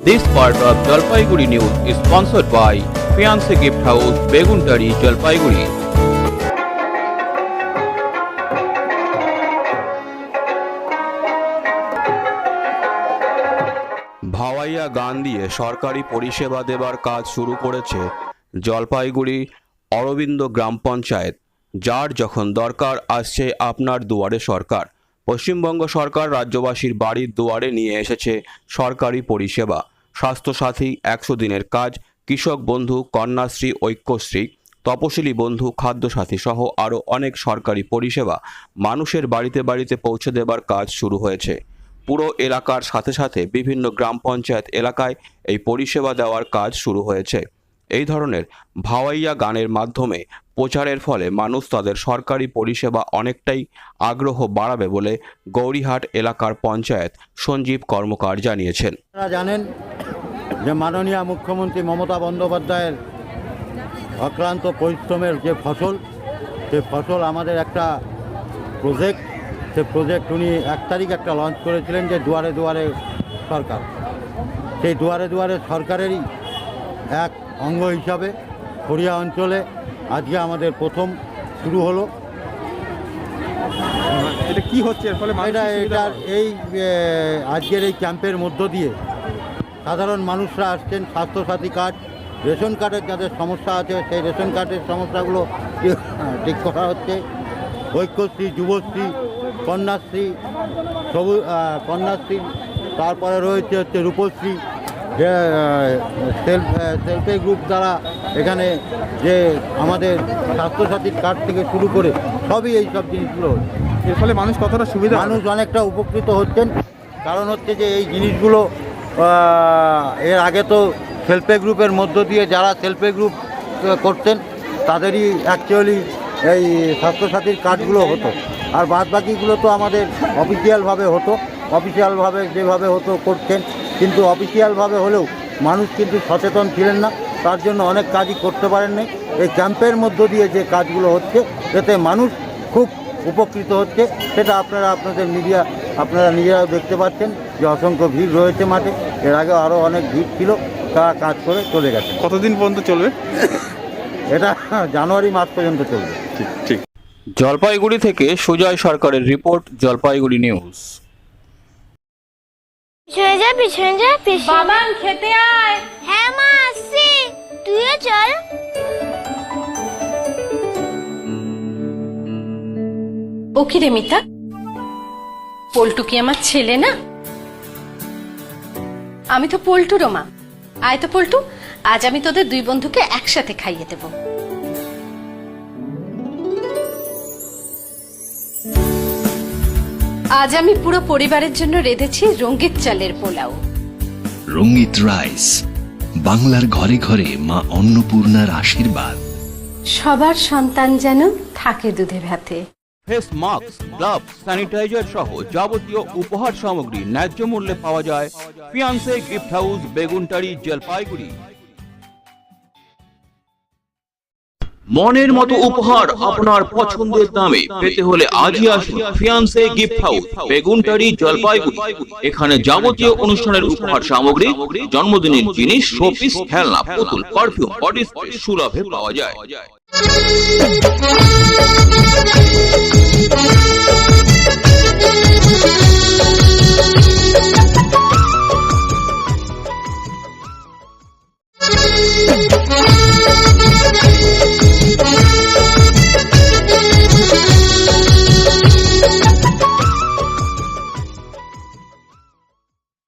This part of Jalpaiguri News is sponsored by Fiancé Gift House, Beguntari, Jalpaiguri. ভাওয়াইয়া গান দিয়ে সরকারি পরিষেবা দেবার কাজ শুরু করেছে জলপাইগুড়ি অরবিন্দ গ্রাম পঞ্চায়েত। যার যখন দরকার আসছে আপনার দুয়ারে সরকার। পশ্চিমবঙ্গ সরকার রাজ্যবাসীর বাড়ির দুয়ারে নিয়ে এসেছে সরকারি পরিষেবা। স্বাস্থ্যসাথী 100 দিনের কাজ, কৃষক বন্ধু, কন্যাশ্রী, ঐক্যশ্রী, তপশিলি বন্ধু, খাদ্যসাথী সহ আরও অনেক সরকারি পরিষেবা মানুষের বাড়িতে বাড়িতে পৌঁছে দেবার কাজ শুরু হয়েছে। পুরো এলাকার সাথে সাথে বিভিন্ন গ্রাম পঞ্চায়েত এলাকায় এই পরিষেবা দেওয়ার কাজ শুরু হয়েছে। এই ধরনের ভাওয়াইয়া গানের মাধ্যমে প্রচারের ফলে মানুষ তাদের সরকারি পরিষেবা অনেকটাই আগ্রহ বাড়াবে বলে গৌরীহাট এলাকার পঞ্চায়েত সঞ্জীব কর্মকার জানিয়েছেন। আপনারা জানেন যে মাননীয় মুখ্যমন্ত্রী মমতা বন্দ্যোপাধ্যায়ের অক্লান্ত পরিশ্রমের যে ফসল, সে ফসল আমাদের একটা প্রজেক্ট, সে প্রজেক্ট উনি 1 তারিখ একটা লঞ্চ করেছিলেন যে দুয়ারে দুয়ারে সরকার। সেই দুয়ারে দুয়ারে সরকারেরই এক অঙ্গ হিসাবে খড়িয়া অঞ্চলে আজকে আমাদের প্রথম শুরু হলো। এটা কি হচ্ছে এর ফলে এই আজকের এই ক্যাম্পের মধ্য দিয়ে সাধারণ মানুষরা আসছেন। স্বাস্থ্যসাথী কার্ড, রেশন কার্ডের যাদের সমস্যা আছে সেই রেশন কার্ডের সমস্যাগুলো ঠিক করা হচ্ছে। ঐক্যশ্রী, যুবশ্রী, কন্যাশ্রী, কন্যাশ্রী, তারপরে রয়েছে রূপশ্রী, যে সেলফ হেল্প গ্রুপ দ্বারা এখানে যে আমাদের স্বাস্থ্যসাথীর কার্ড থেকে শুরু করে সবই এই সব জিনিসগুলো হচ্ছে। এর ফলে মানুষ কতটা সুবিধা, মানুষ অনেকটা উপকৃত হচ্ছেন। কারণ হচ্ছে যে এই জিনিসগুলো এর আগে তো সেলফ হেল্প গ্রুপের মধ্য দিয়ে যারা সেলফ হেল্প গ্রুপ করতেন তাদেরই অ্যাকচুয়ালি এই স্বাস্থ্যসাথীর কার্ডগুলো হতো, আর বাদবাকিগুলো তো আমাদের অফিসিয়ালভাবে হতো। অফিসিয়ালভাবে যেভাবে হতো করতেন, কিন্তু অফিসিয়ালভাবে হলেও মানুষ কিন্তু সচেতন ছিলেন না, তার জন্য অনেক কাজই করতে পারেননি। এই ক্যাম্পের মধ্য দিয়ে যে কাজগুলো হচ্ছে এতে মানুষ খুব উপকৃত হচ্ছে। সেটা আপনাদের মিডিয়া আপনারা নিজেরাও দেখতে পাচ্ছেন যে অসংখ্য ভিড় রয়েছে মাঠে। এর আগে আরও অনেক ভিড় ছিল, তারা কাজ করে চলে গেছে। কতদিন পর্যন্ত চলবে? এটা জানুয়ারি মাস পর্যন্ত চলবে। ঠিক। জলপাইগুড়ি থেকে সুজয় সরকারের রিপোর্ট, জলপাইগুড়ি নিউজ। পিছনে যা বাবান খেতে আয়। হ্যাঁ মা, আসছি, তুইও চল। ও কি রে মিতা, পল্টু কি আমার ছেলে না? আমি তো পল্টুরও মা। আয় তো পল্টু, আজ আমি তোদের 2 বন্ধুকে একসাথে খাইয়ে দেব। আজ আমি পুরো পরিবারের জন্য রেঁধেছি রঙ্গিত চালের পোলাও। রঙ্গিত রাইস, বাংলার ঘরে ঘরে মা অন্নপূর্ণার আশীর্বাদ। সবার সন্তান যেন থাকে দুধে ভাতে। ফেস মাস্ক, গ্লাভস, স্যানিটাইজার সহ যাবতীয় উপহার সামগ্রী ন্যায্য মূল্যে পাওয়া যায় fiancée gift house, Beguntari, Jalpaiguri. মনের মতো উপহার আপনার পছন্দের দামে পেতে হলে আজই আসুন fiancée gift house, Beguntari, Jalpaiguri. এখানে যাবতীয় অনুষ্ঠানের উপহার সামগ্রী, জন্মদিনের জিনিস, শোপিস, খেলনা, পুতুল, পারফিউম, বডি স্প্রে সুলভে পাওয়া যায়।